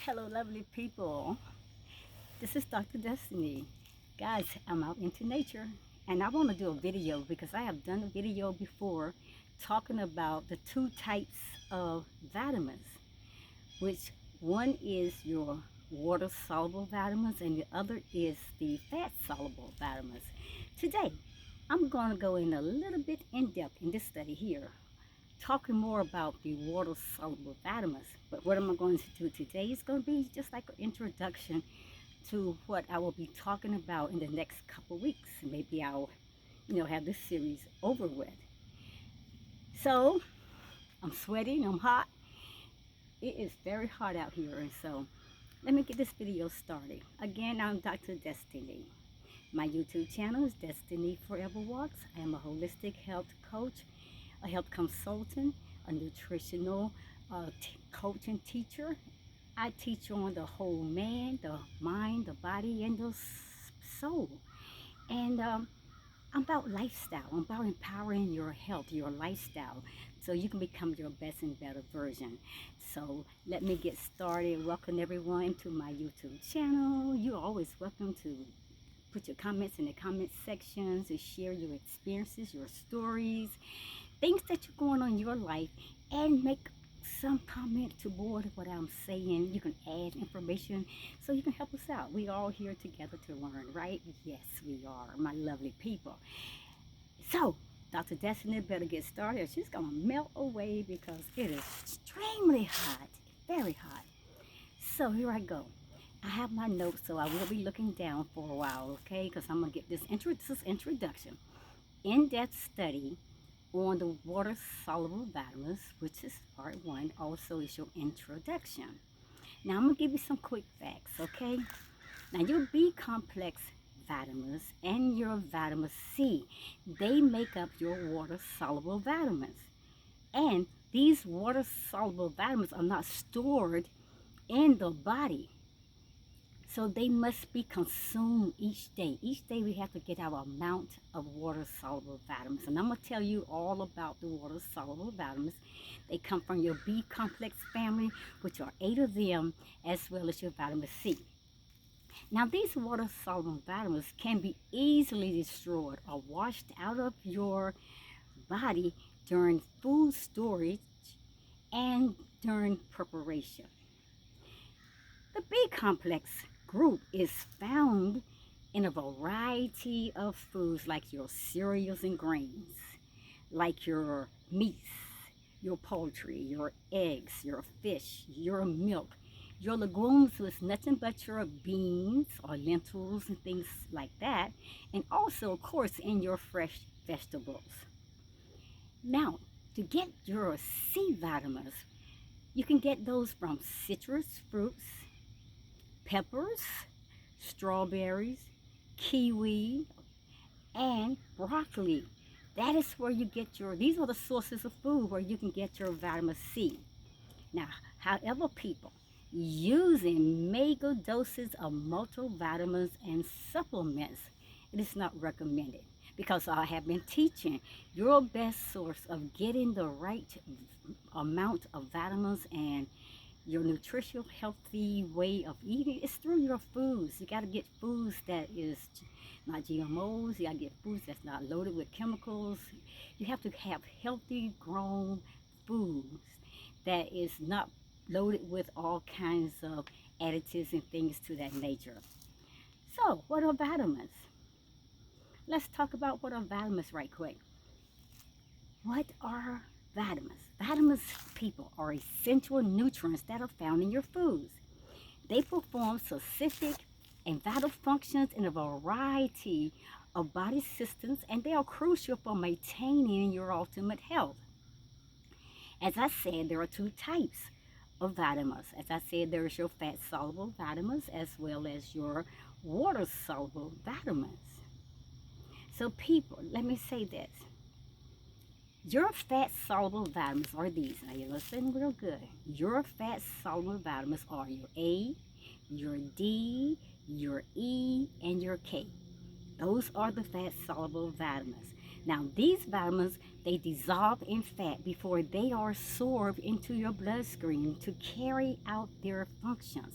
Hello, lovely people. This is Dr. Destiny. Guys, I'm out into nature and I want to do a video because I have done a video before talking about the two types of vitamins, which one is your water soluble vitamins and the other is the fat soluble vitamins. Today, I'm going to go in a little bit in depth in this study here, talking more about the water soluble vitamins. But what am I going to do today is going to be just like an introduction to what I will be talking about in the next couple weeks. Maybe I'll, have this series over with. So I'm sweating, I'm hot. It is very hot out here, and so let me get this video started. Again, I'm Dr. Destiny. My YouTube channel is DestinyForever Walks. I am a holistic health coach, a health consultant, a nutritional coach and teacher. I teach on the whole man, the mind, the body, and the soul. And I'm about lifestyle. I'm about empowering your health, your lifestyle, so you can become your best and better version. So let me get started. Welcome everyone to my YouTube channel. You're always welcome to put your comments in the comment section, to share your experiences, your stories, things that you're going on in your life, and make some comment to board what I'm saying. You can add information so you can help us out. We all here together to learn, right? Yes, we are, my lovely people. So Dr. Destiny better get started. She's gonna melt away because it is extremely hot, very hot. So here I go. I have my notes, so I will be looking down for a while, okay? Because I'm gonna get this introduction. In-depth study on the water soluble vitamins, which is part one, also is your introduction. Now I'm gonna give you some quick facts, okay? Now your B-complex vitamins and your vitamin C, they make up your water soluble vitamins. And these water soluble vitamins are not stored in the body, so they must be consumed each day. Each day we have to get our amount of water-soluble vitamins. And I'm going to tell you all about the water-soluble vitamins. They come from your B-complex family, which are 8 of them, as well as your vitamin C. Now these water-soluble vitamins can be easily destroyed or washed out of your body during food storage and during preparation. The B-complex group is found in a variety of foods like your cereals and grains, like your meats, your poultry, your eggs, your fish, your milk, your legumes with nothing but your beans or lentils and things like that, and also, of course, in your fresh vegetables. Now, to get your C vitamins, you can get those from citrus fruits, peppers, strawberries, kiwi, and broccoli. That is where you get these are the sources of food where you can get your vitamin C. Now, however, people, using mega doses of multivitamins and supplements, it is not recommended because I have been teaching your best source of getting the right amount of vitamins and your nutritional healthy way of eating is through your foods. You got to get foods that is not GMOs. You got to get foods that's not loaded with chemicals. You have to have healthy grown foods that is not loaded with all kinds of additives and things to that nature. So what are vitamins? Let's talk about what are vitamins right quick. What are vitamins? Vitamins, people, are essential nutrients that are found in your foods. They perform specific and vital functions in a variety of body systems, and they are crucial for maintaining your ultimate health. As I said, there are two types of vitamins. As I said, there's your fat-soluble vitamins as well as your water-soluble vitamins. So people, let me say this. Your fat-soluble vitamins are these. Now you listen real good. Your fat-soluble vitamins are your A, your D, your E, and your K. Those are the fat-soluble vitamins. Now, these vitamins, they dissolve in fat before they are absorbed into your bloodstream to carry out their functions.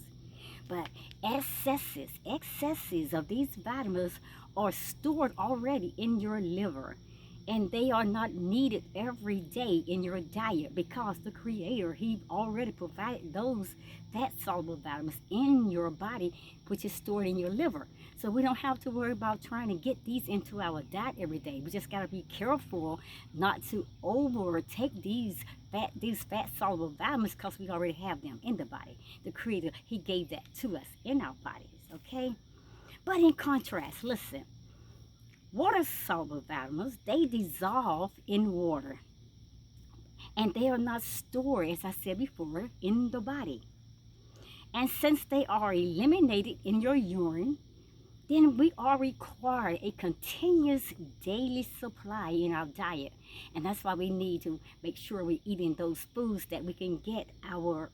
But excesses of these vitamins are stored already in your liver, and they are not needed every day in your diet because the creator, he already provided those fat soluble vitamins in your body, which is stored in your liver. So we don't have to worry about trying to get these into our diet every day. We just got to be careful not to overtake these fat soluble vitamins, because we already have them in the body. The creator, he gave that to us in our bodies. Okay, but in contrast, listen, water soluble vitamins, they dissolve in water, and they are not stored, as I said before, in the body. And since they are eliminated in your urine, then we are required a continuous daily supply in our diet. And that's why we need to make sure we're eating those foods that we can get our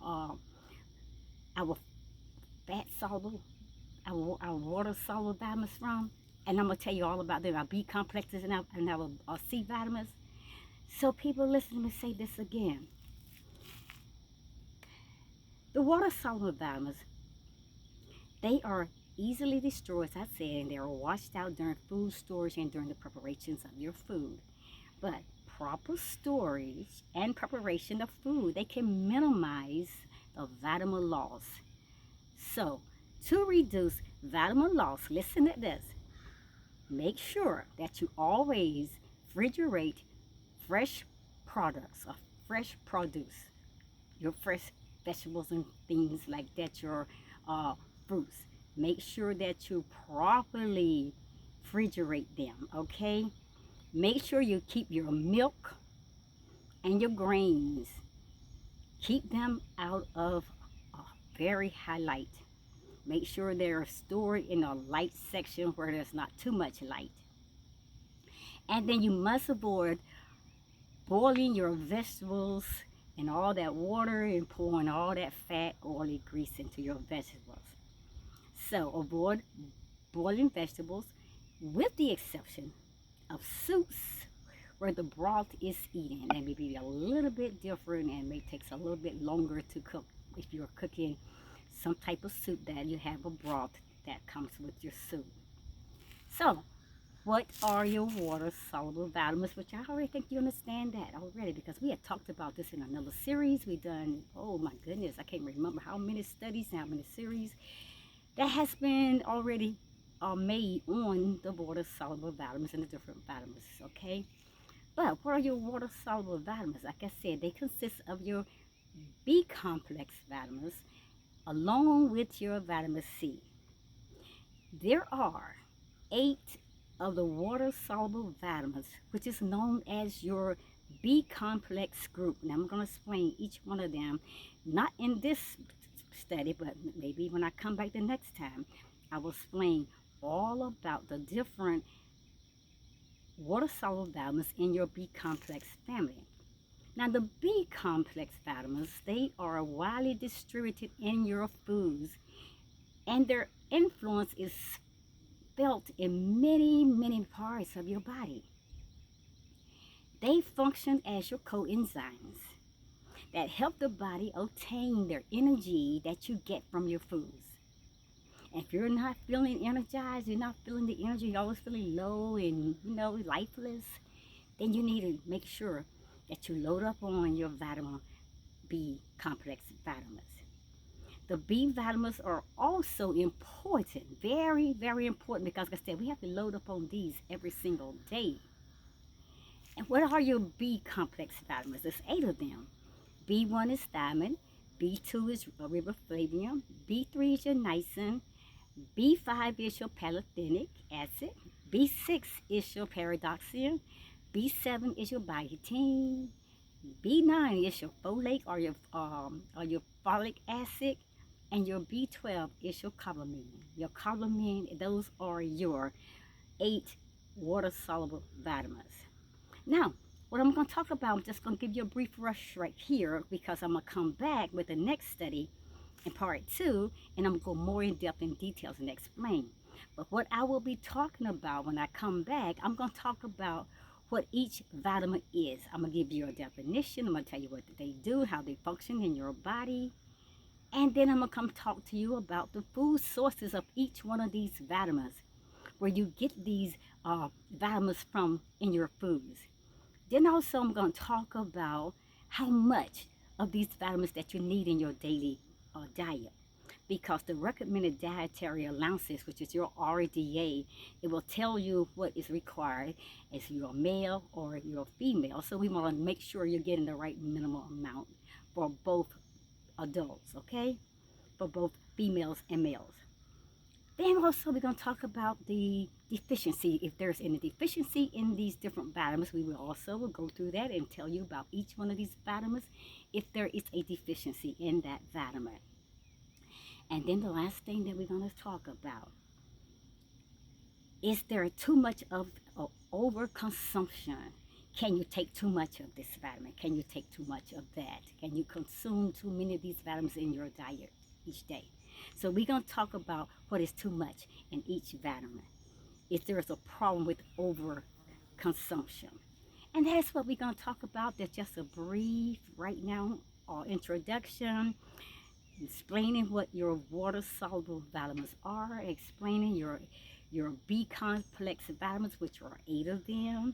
fat soluble, our water soluble vitamins from. And I'm going to tell you all about them, our B complexes and our C vitamins. So people, listen to me say this again. The water soluble vitamins, they are easily destroyed, as I said, and they are washed out during food storage and during the preparations of your food. But proper storage and preparation of food, they can minimize the vitamin loss. So to reduce vitamin loss, listen to this. Make sure that you always refrigerate fresh products or fresh produce, your fresh vegetables and things like that, your fruits. Make sure that you properly refrigerate them, okay? Make sure you keep your milk and your grains, keep them out of a very high light. Make sure they're stored in a light section where there's not too much light. And then you must avoid boiling your vegetables and all that water and pouring all that fat, oily grease into your vegetables. So avoid boiling vegetables, with the exception of soups where the broth is eaten. That may be a little bit different and may take a little bit longer to cook. If you're cooking some type of soup, that you have a broth that comes with your soup. So what are your water soluble vitamins? Which I already think you understand that already, because we had talked about this in another series we done. Oh my goodness, I can't remember how many studies and how many series that has been already made on the water soluble vitamins and the different vitamins. Okay, but what are your water soluble vitamins? Like I said, they consist of your B complex vitamins along with your vitamin C. There are 8 of the water soluble vitamins, which is known as your B complex group. Now I'm going to explain each one of them, not in this study, but maybe when I come back the next time, I will explain all about the different water soluble vitamins in your B complex family. Now the B complex vitamins, they are widely distributed in your foods, and their influence is felt in many parts of your body. They function as your coenzymes that help the body obtain their energy that you get from your foods. If you're not feeling energized, you're not feeling the energy, you're always feeling low and lifeless, then you need to make sure that you load up on your vitamin B complex vitamins. The B vitamins are also important, very important, because like I said, we have to load up on these every single day. And what are your B complex vitamins? There's 8 of them. B1 is thiamine, B2 is riboflavin, B3 is your niacin, B5 is your pantothenic acid, B6 is your pyridoxine, B7 is your biotin, B9 is your folate or your folic acid, and your B12 is your cobalamin. Your cobalamin, those are your 8 water soluble vitamins. Now, what I'm going to talk about, I'm just going to give you a brief rush right here, because I'm going to come back with the next study in part 2, and I'm going to go more in depth in details and explain. But what I will be talking about when I come back, I'm going to talk about what each vitamin is. I'm going to give you a definition. I'm going to tell you what they do, how they function in your body. And then I'm going to come talk to you about the food sources of each one of these vitamins, where you get these vitamins from in your foods. Then also I'm going to talk about how much of these vitamins that you need in your daily diet. Because the recommended dietary allowances, which is your RDA, it will tell you what is required as you're a male or you're a female. So we want to make sure you're getting the right minimal amount for both adults, okay? For both females and males. Then also we're going to talk about the deficiency. If there's any deficiency in these different vitamins, we will also go through that and tell you about each one of these vitamins if there is a deficiency in that vitamin. And then the last thing that we're going to talk about, is there too much of overconsumption? Can you take too much of this vitamin? Can you take too much of that? Can you consume too many of these vitamins in your diet each day? So we're going to talk about what is too much in each vitamin, if there is a problem with overconsumption. And that's what we're going to talk about. That's just a brief, right now, introduction, explaining what your water-soluble vitamins are, explaining your B-complex vitamins, which are 8 of them,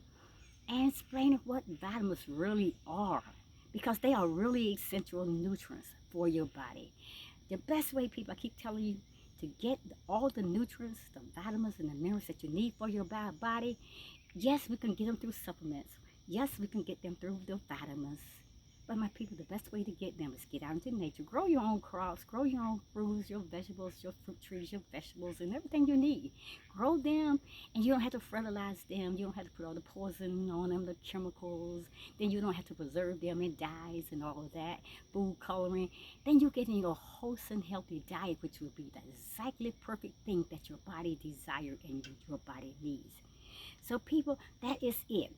and explaining what vitamins really are, because they are really essential nutrients for your body. The best way, people, I keep telling you, to get all the nutrients, the vitamins and the minerals that you need for your body, yes, we can get them through supplements. Yes, we can get them through the vitamins. But my people, the best way to get them is get out into nature. Grow your own crops, grow your own fruits, your vegetables, your fruit trees, your vegetables, and everything you need. Grow them, and you don't have to fertilize them. You don't have to put all the poison on them, the chemicals. Then you don't have to preserve them in dyes and all of that, food coloring. Then you're getting a wholesome, healthy diet, which will be the exactly perfect thing that your body desires and your body needs. So people, that is it.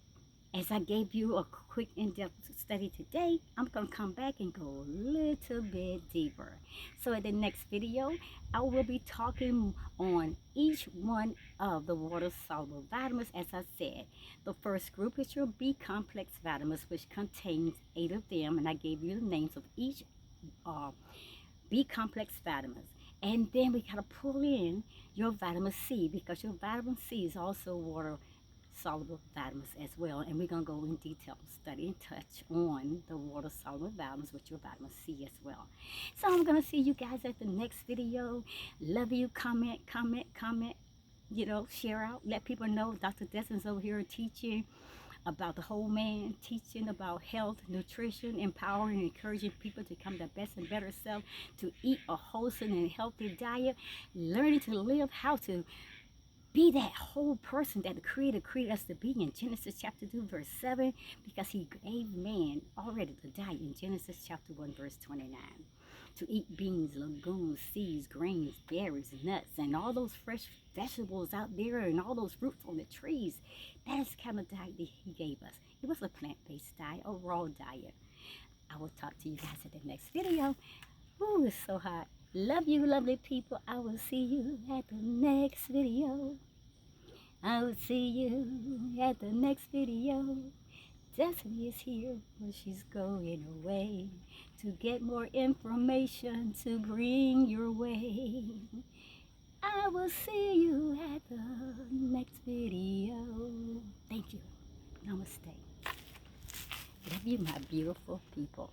As I gave you a quick in-depth study today, I'm going to come back and go a little bit deeper. So in the next video, I will be talking on each one of the water-soluble vitamins. As I said, the first group is your B-complex vitamins, which contains 8 of them, and I gave you the names of each B-complex vitamins. And then we got to pull in your vitamin C, because your vitamin C is also water-soluble vitamins as well, and we're going to go in detail, study and touch on the water-soluble vitamins with your vitamin C as well. So I'm going to see you guys at the next video. Love you. Comment, share out, let people know Dr. Destiny's over here teaching about the whole man, teaching about health, nutrition, empowering and encouraging people to become their best and better self, to eat a wholesome and healthy diet, learning to live how to be that whole person that the Creator created us to be in Genesis chapter 2, verse 7, because He gave man already the diet in Genesis chapter 1, verse 29. To eat beans, legumes, seeds, grains, berries, nuts, and all those fresh vegetables out there and all those fruits on the trees. That is the kind of diet that He gave us. It was a plant-based diet, a raw diet. I will talk to you guys at the next video. Ooh, it's so hot. Love you, lovely people. I will see you at the next video. I will see you at the next video. Destiny is here, but she's going away to get more information to bring your way. I will see you at the next video. Thank you. Namaste. Love you, my beautiful people.